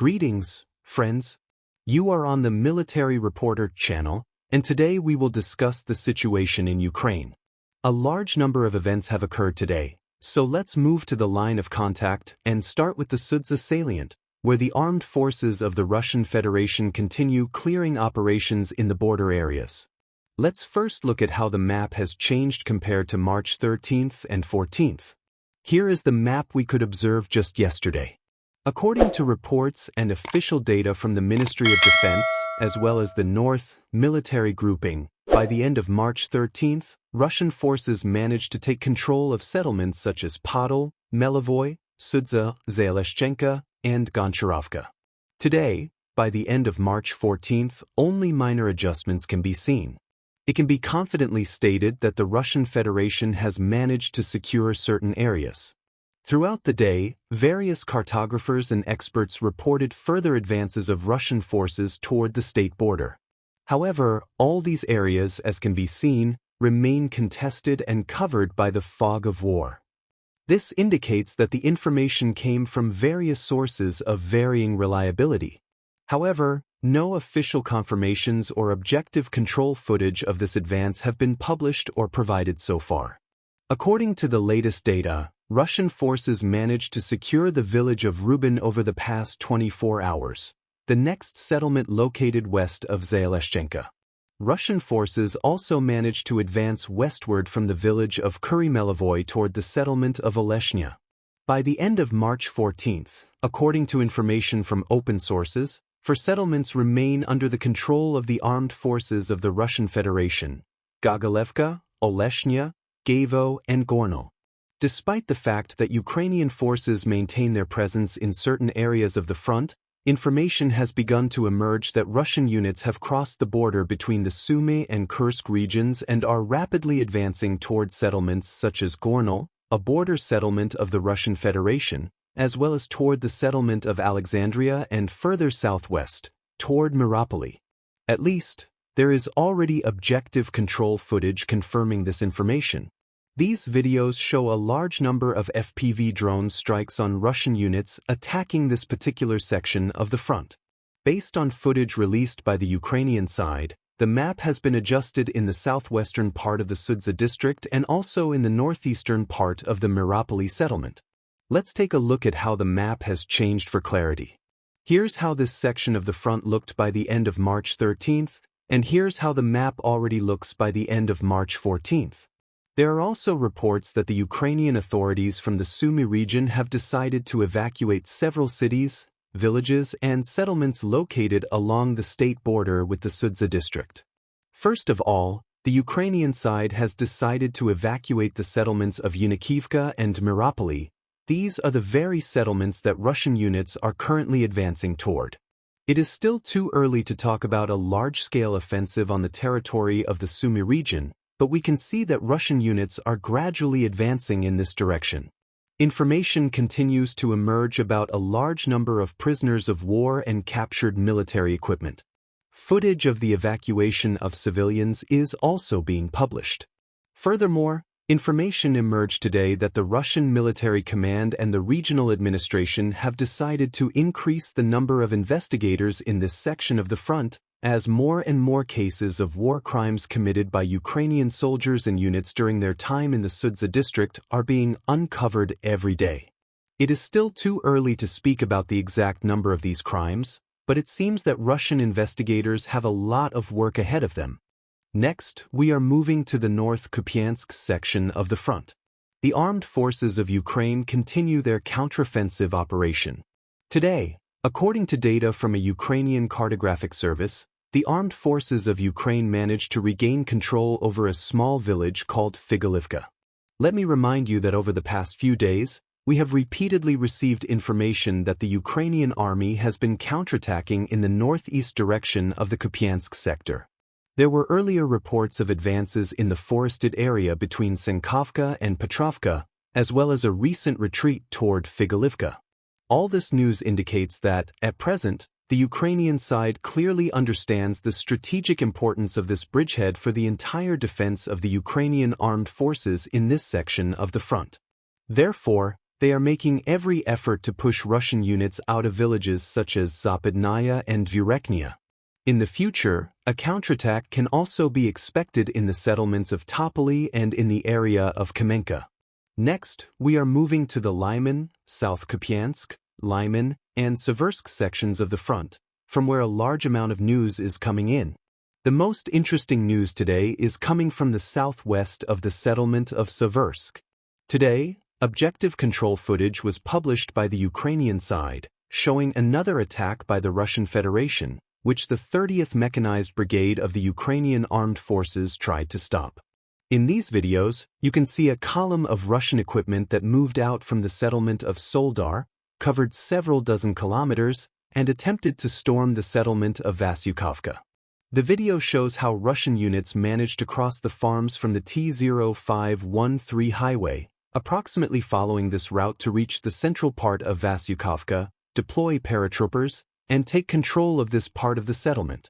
Greetings, friends. You are on the Military Reporter channel, and today we will discuss the situation in Ukraine. A large number of events have occurred today, so let's move to the line of contact and start with the Sudzha salient, where the armed forces of the Russian Federation continue clearing operations in the border areas. Let's first look at how the map has changed compared to March 13th and 14th. Here is the map we could observe just yesterday. According to reports and official data from the Ministry of Defense, as well as the North military grouping, by the end of March 13th, Russian forces managed to take control of settlements such as Podol, Melivoy, Sudzha, Zaleshchenka, and Goncharovka. Today, by the end of March 14th, only minor adjustments can be seen. It can be confidently stated that the Russian Federation has managed to secure certain areas. Throughout the day, various cartographers and experts reported further advances of Russian forces toward the state border. However, all these areas, as can be seen, remain contested and covered by the fog of war. This indicates that the information came from various sources of varying reliability. However, no official confirmations or objective control footage of this advance have been published or provided so far. According to the latest data, Russian forces managed to secure the village of Rubin over the past 24 hours, the next settlement located west of Zaleshchenka. Russian forces also managed to advance westward from the village of Kurymelivoy toward the settlement of Oleshnya. By the end of March 14th, according to information from open sources, four settlements remain under the control of the armed forces of the Russian Federation: Gogolevka, Oleshnya, Gavo, and Gorno. Despite the fact that Ukrainian forces maintain their presence in certain areas of the front, information has begun to emerge that Russian units have crossed the border between the Sumy and Kursk regions and are rapidly advancing toward settlements such as Gorno, a border settlement of the Russian Federation, as well as toward the settlement of Alexandria and further southwest, toward Miropoli. At least, there is already objective control footage confirming this information. These videos show a large number of FPV drone strikes on Russian units attacking this particular section of the front. Based on footage released by the Ukrainian side, the map has been adjusted in the southwestern part of the Sudzha district and also in the northeastern part of the Miropoli settlement. Let's take a look at how the map has changed for clarity. Here's how this section of the front looked by the end of March 13th, and here's how the map already looks by the end of March 14th. There are also reports that the Ukrainian authorities from the Sumy region have decided to evacuate several cities, villages, and settlements located along the state border with the Sudzha district. First of all, the Ukrainian side has decided to evacuate the settlements of Yunikivka and Miropoli. These are the very settlements that Russian units are currently advancing toward. It is still too early to talk about a large-scale offensive on the territory of the Sumy region, but we can see that Russian units are gradually advancing in this direction. Information continues to emerge about a large number of prisoners of war and captured military equipment. Footage of the evacuation of civilians is also being published. Furthermore, information emerged today that the Russian military command and the regional administration have decided to increase the number of investigators in this section of the front, as more and more cases of war crimes committed by Ukrainian soldiers and units during their time in the Sudzha district are being uncovered every day. It is still too early to speak about the exact number of these crimes, but it seems that Russian investigators have a lot of work ahead of them. Next, we are moving to the North Kupyansk section of the front. The armed forces of Ukraine continue their counteroffensive operation. Today, according to data from a Ukrainian cartographic service, the armed forces of Ukraine managed to regain control over a small village called Figilivka. Let me remind you that over the past few days, we have repeatedly received information that the Ukrainian army has been counterattacking in the northeast direction of the Kupyansk sector. There were earlier reports of advances in the forested area between Senkovka and Petrovka, as well as a recent retreat toward Figilivka. All this news indicates that, at present, the Ukrainian side clearly understands the strategic importance of this bridgehead for the entire defense of the Ukrainian armed forces in this section of the front. Therefore, they are making every effort to push Russian units out of villages such as Zaporizhzhia and Vyreknia. In the future, a counterattack can also be expected in the settlements of Topoly and in the area of Kamenka. Next, we are moving to the Lyman, South Kupyansk, Lyman, and Siversk sections of the front, from where a large amount of news is coming in. The most interesting news today is coming from the southwest of the settlement of Siversk. Today, objective control footage was published by the Ukrainian side, showing another attack by the Russian Federation, which the 30th Mechanized Brigade of the Ukrainian Armed Forces tried to stop. In these videos, you can see a column of Russian equipment that moved out from the settlement of Soldar, covered several dozen kilometers, and attempted to storm the settlement of Vasyukovka. The video shows how Russian units managed to cross the farms from the T-0513 highway, approximately following this route to reach the central part of Vasyukovka, deploy paratroopers, and take control of this part of the settlement.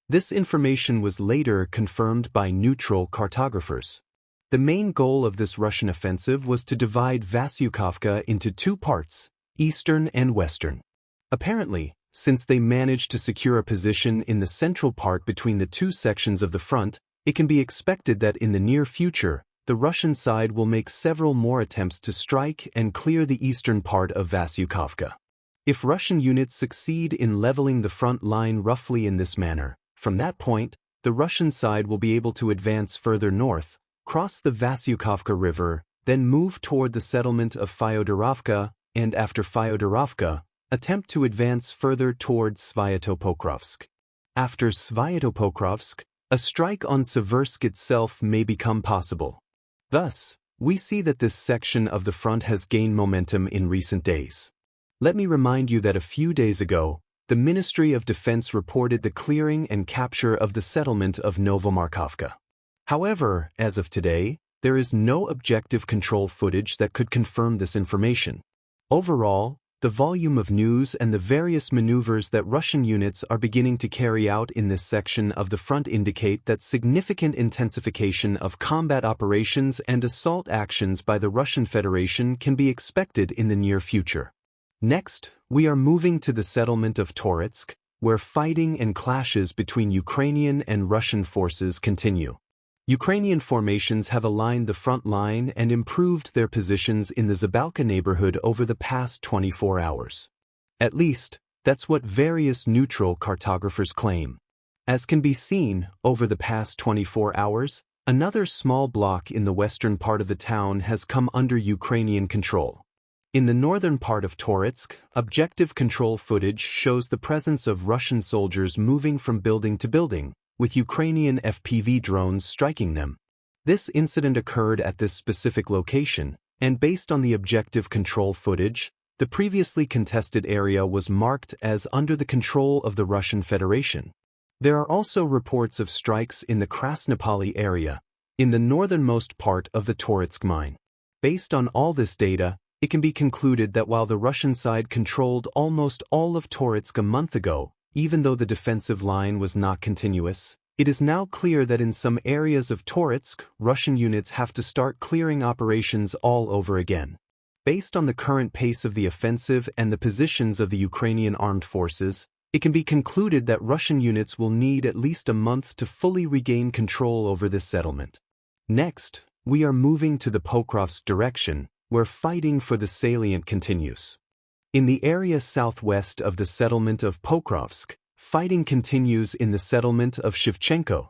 This information was later confirmed by neutral cartographers. The main goal of this Russian offensive was to divide Vasyukovka into two parts, eastern and western. Apparently, since they managed to secure a position in the central part between the two sections of the front, it can be expected that in the near future, the Russian side will make several more attempts to strike and clear the eastern part of Vasyukovka. If Russian units succeed in leveling the front line roughly in this manner, from that point, the Russian side will be able to advance further north, cross the Vasyukovka River, then move toward the settlement of Fyodorovka, and after Fyodorovka, attempt to advance further towards Svyatopokrovsk. After Svyatopokrovsk, a strike on Siversk itself may become possible. Thus, we see that this section of the front has gained momentum in recent days. Let me remind you that a few days ago, the Ministry of Defense reported the clearing and capture of the settlement of Novomarkovka. However, as of today, there is no objective control footage that could confirm this information. Overall, the volume of news and the various maneuvers that Russian units are beginning to carry out in this section of the front indicate that significant intensification of combat operations and assault actions by the Russian Federation can be expected in the near future. Next, we are moving to the settlement of Toretsk, where fighting and clashes between Ukrainian and Russian forces continue. Ukrainian formations have aligned the front line and improved their positions in the Zabalka neighborhood over the past 24 hours. At least, that's what various neutral cartographers claim. As can be seen, over the past 24 hours, another small block in the western part of the town has come under Ukrainian control. In the northern part of Toretsk, objective control footage shows the presence of Russian soldiers moving from building to building, with Ukrainian FPV drones striking them. This incident occurred at this specific location, and based on the objective control footage, the previously contested area was marked as under the control of the Russian Federation. There are also reports of strikes in the Krasnopoly area, in the northernmost part of the Toretsk mine. Based on all this data, it can be concluded that while the Russian side controlled almost all of Toretsk a month ago, even though the defensive line was not continuous, it is now clear that in some areas of Toretsk, Russian units have to start clearing operations all over again. Based on the current pace of the offensive and the positions of the Ukrainian armed forces, it can be concluded that Russian units will need at least a month to fully regain control over this settlement. Next, we are moving to the Pokrovsk direction, where fighting for the salient continues. In the area southwest of the settlement of Pokrovsk, fighting continues in the settlement of Shevchenko.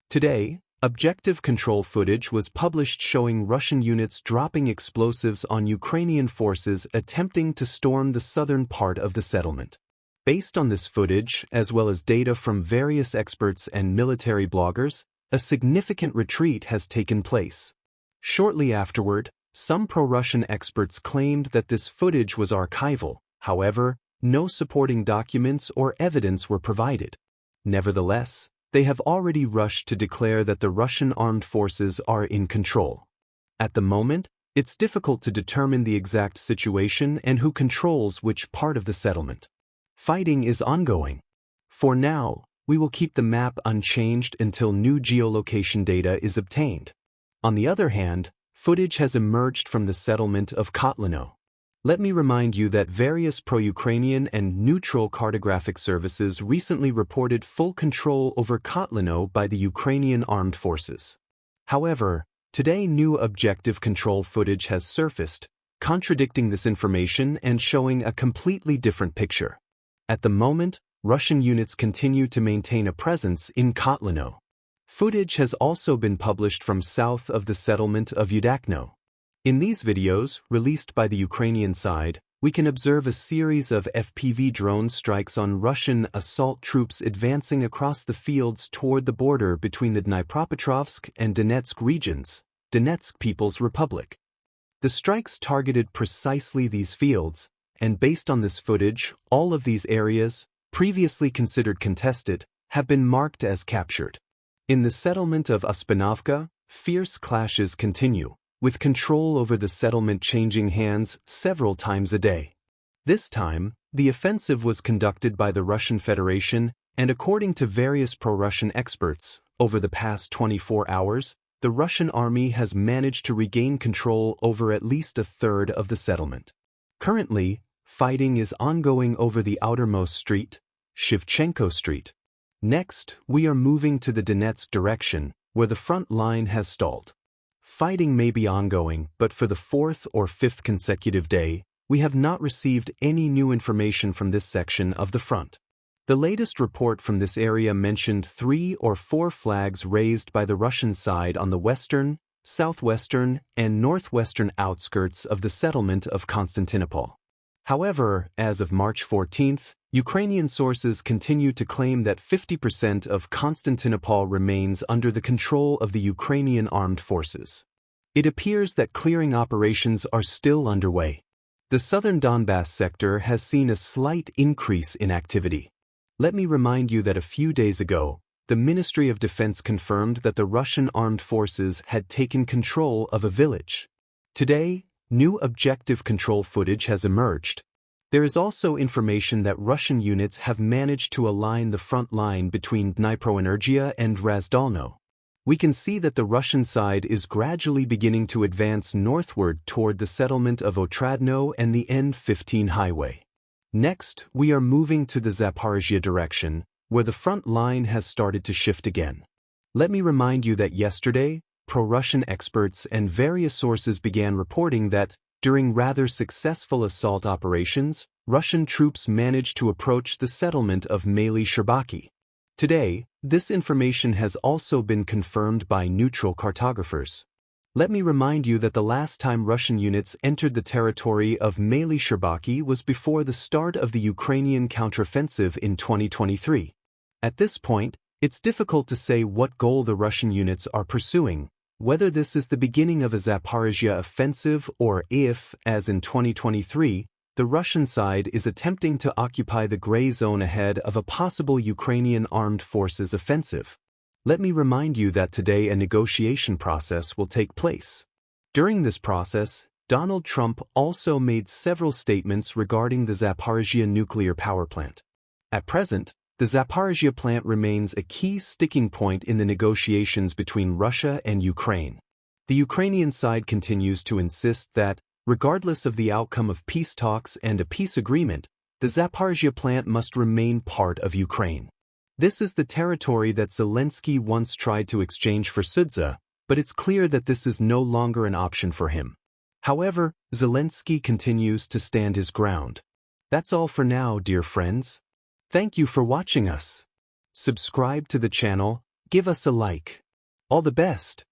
Today, objective control footage was published showing Russian units dropping explosives on Ukrainian forces attempting to storm the southern part of the settlement. Based on this footage, as well as data from various experts and military bloggers, a significant retreat has taken place. Shortly afterward, some pro-Russian experts claimed that this footage was archival. However, no supporting documents or evidence were provided. Nevertheless, they have already rushed to declare that the Russian armed forces are in control. At the moment, it's difficult to determine the exact situation and who controls which part of the settlement. Fighting is ongoing. For now, we will keep the map unchanged until new geolocation data is obtained. On the other hand, footage has emerged from the settlement of Kotlino. Let me remind you that various pro-Ukrainian and neutral cartographic services recently reported full control over Kotlino by the Ukrainian armed forces. However, today new objective control footage has surfaced, contradicting this information and showing a completely different picture. At the moment, Russian units continue to maintain a presence in Kotlino. Footage has also been published from south of the settlement of Udakno. In these videos, released by the Ukrainian side, we can observe a series of FPV drone strikes on Russian assault troops advancing across the fields toward the border between the Dnipropetrovsk and Donetsk regions, Donetsk People's Republic. The strikes targeted precisely these fields, and based on this footage, all of these areas, previously considered contested, have been marked as captured. In the settlement of Uspinovka, fierce clashes continue, with control over the settlement changing hands several times a day. This time, the offensive was conducted by the Russian Federation, and according to various pro-Russian experts, over the past 24 hours, the Russian army has managed to regain control over at least a third of the settlement. Currently, fighting is ongoing over the outermost street, Shevchenko Street. Next, we are moving to the Donetsk direction, where the front line has stalled. Fighting may be ongoing, but for the fourth or fifth consecutive day, we have not received any new information from this section of the front. The latest report from this area mentioned 3 or 4 flags raised by the Russian side on the western, southwestern, and northwestern outskirts of the settlement of Konstantinopol. However, as of March 14th, Ukrainian sources continue to claim that 50% of Konstantinopol remains under the control of the Ukrainian armed forces. It appears that clearing operations are still underway. The southern Donbass sector has seen a slight increase in activity. Let me remind you that a few days ago, the Ministry of Defense confirmed that the Russian armed forces had taken control of a village. Today, new objective control footage has emerged. There is also information that Russian units have managed to align the front line between Dnipropetrovsk and Razdolno. We can see that the Russian side is gradually beginning to advance northward toward the settlement of Otradno and the N15 highway. Next, we are moving to the Zaporizhzhia direction, where the front line has started to shift again. Let me remind you that yesterday, pro-Russian experts and various sources began reporting that, during rather successful assault operations, Russian troops managed to approach the settlement of Maly Sherbaki. Today, this information has also been confirmed by neutral cartographers. Let me remind you that the last time Russian units entered the territory of Maly Sherbaki was before the start of the Ukrainian counteroffensive in 2023. At this point, it's difficult to say what goal the Russian units are pursuing, whether this is the beginning of a Zaporizhzhia offensive or if, as in 2023, the Russian side is attempting to occupy the gray zone ahead of a possible Ukrainian armed forces offensive. Let me remind you that today a negotiation process will take place. During this process, Donald Trump also made several statements regarding the Zaporizhzhia nuclear power plant. At present, the Zaporizhzhia plant remains a key sticking point in the negotiations between Russia and Ukraine. The Ukrainian side continues to insist that, regardless of the outcome of peace talks and a peace agreement, the Zaporizhzhia plant must remain part of Ukraine. This is the territory that Zelensky once tried to exchange for Sudzha, but it's clear that this is no longer an option for him. However, Zelensky continues to stand his ground. That's all for now, dear friends. Thank you for watching us. Subscribe to the channel, give us a like. All the best.